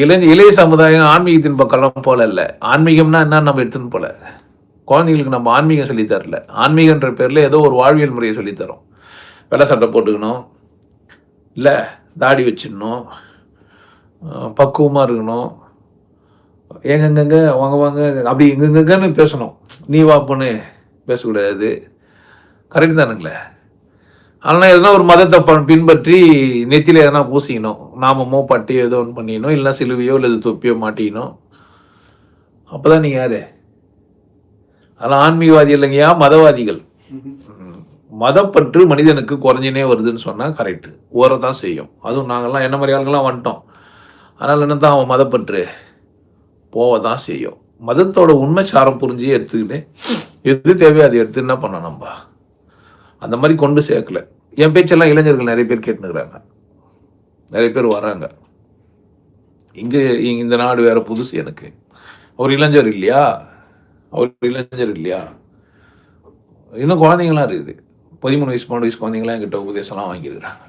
இளைய சமுதாயம் ஆன்மீகத்தின் பக்கம்லாம் போல இல்லை. ஆன்மீகம்னா என்ன நம்ம எடுத்துன்னு போல. குழந்தைங்களுக்கு நம்ம ஆன்மீகம் சொல்லித்தரல. ஆன்மீகன்ற பேரில் ஏதோ ஒரு வாழ்வியல் முறையை சொல்லித்தரோம். வெள்ளை சட்டை போட்டுக்கணும், இல்லை தாடி வச்சிடணும், பக்குவமாக இருக்கணும், எங்கெங்கங்க வாங்க வாங்க அப்படி எங்கெங்கன்னு பேசணும். நீ வா பொண்ணு பேசக்கூடாது. கரெக்ட் தானுங்களே? ஆனால் எதனா ஒரு மதத்தை பின்பற்றி நெத்தியில் எதனா பூசிக்கணும், நாமமோ பட்டியோ ஏதோ ஒன்று பண்ணிக்கணும், இல்லைன்னா சிலுவையோ இல்லை தொப்பியோ மாட்டிக்கணும். அப்போ தான் நீங்கள் யார்? அதெல்லாம் ஆன்மீகவாதி இல்லைங்கய்யா, மதவாதிகள். மதப்பற்று மனிதனுக்கு குறைஞ்சினே வருதுன்னு சொன்னால் கரெக்டு, ஓரதான் செய்யும். அதுவும் நாங்கள்லாம் என்ன மாதிரி ஆளுங்கள்லாம் வந்துட்டோம். அதனால் என்ன தான் அவன் மதப்பற்று போக தான் செய்யும். மதத்தோட உண்மை சாரம் புரிஞ்சு எடுத்துக்கிட்டு எது தேவையோ அதை எடுத்து என்ன பண்ணோம் நம்ம அந்த மாதிரி கொண்டு சேர்க்கல. என் பேச்செல்லாம் இளைஞர்கள் நிறைய பேர் கேட்டுனுக்குறாங்க, நிறைய பேர் வராங்க. இங்கே இந்த நாடு வேற புதுசு எனக்கு. அவர் இளைஞர் இல்லையா? இன்னும் குழந்தைங்களாம் இருக்குது. 13 வயசு 12 வயசு குழந்தைங்களாம் என்கிட்ட உபதேசம்லாம் வாங்கியிருக்கிறாங்க.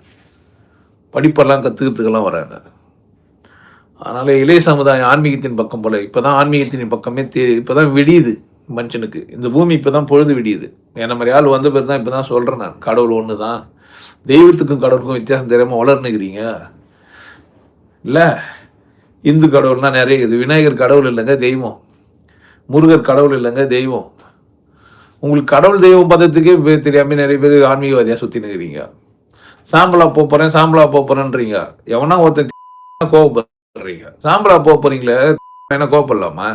படிப்பெல்லாம் கற்றுக்கிறதுக்கெல்லாம் வராங்க. அதனால் இளைய சமுதாயம் ஆன்மீகத்தின் பக்கம் போல. இப்போ தான் ஆன்மீகத்தின் பக்கமே இப்போ தான் விடியுது மனுஷனுக்கு. இந்த பூமி இப்போ தான் பொழுது விடியுது. என்ன மாதிரி ஆள் வந்த பேர் தான் இப்போ தான் சொல்கிறேன் நான். கடவுள் ஒன்று தான், தெய்வத்துக்கும் கடவுளுக்கும் வித்தியாசம் தெரியாமல் வளர்ந்துக்கிறீங்க. இல்லை, இந்து கடவுள்னால் நிறைய இருக்குது. விநாயகர் கடவுள் இல்லைங்க, தெய்வம். முருகர் கடவுள் இல்லைங்க, தெய்வம். உங்களுக்கு கடவுள் தெய்வம் பதத்துக்கே தெரியாமல் நிறைய பேர் ஆன்மீகவாதியாக சுற்றி நிற்கிறீங்க. சாம்பலா போகிறேன்றீங்க. எவனா ஒருத்தன் கோவப்படுறீங்க. சாம்பலா போகிறீங்களே, என்ன கோவப்படலாமா?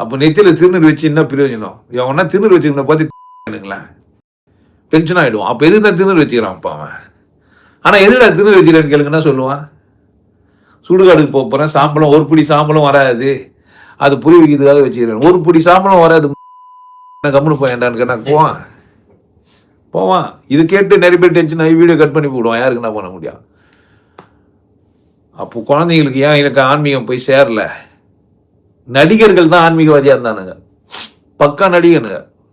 அப்போ நெத்தியில் திருநீர் வச்சு என்ன பிரயோஜனம்? எவனா திருநீர் வச்சுக்கிறத பார்த்து டென்ஷன் ஆகிடுவான். அப்போ எதுக்கு தான் திருநீர் வச்சுக்கிறான் அப்போ அவன்? ஆனால் எதுடா திருநீர் வச்சுக்கிறேன்னு கேளுங்கன்னா சொல்லுவான், சுடுகாடுக்கு போகிறேன், சாம்பலம் ஒரு பிடி சாம்பலம் வராது, அது புரிய வைக்கிறதுக்காக வச்சுக்கிறேன். ஒரு பிடி சாம்பலம் வராது, கம்முன்னு போயேன்டான்னு கேட்டால் போவான். இது கேட்டு நிறைய பேர் டென்ஷன் ஆகி வீடியோ கட் பண்ணி போடுவான். யாருக்கு என்ன பண்ண முடியும்? அப்போ குழந்தைங்களுக்கு ஏன் எனக்கு ஆன்மீகம் போய் சேரல? நடிகர்கள் தான் ஆன்மீகவாதியாக இருந்தானுங்க, பக்கா நடிகனுங்க.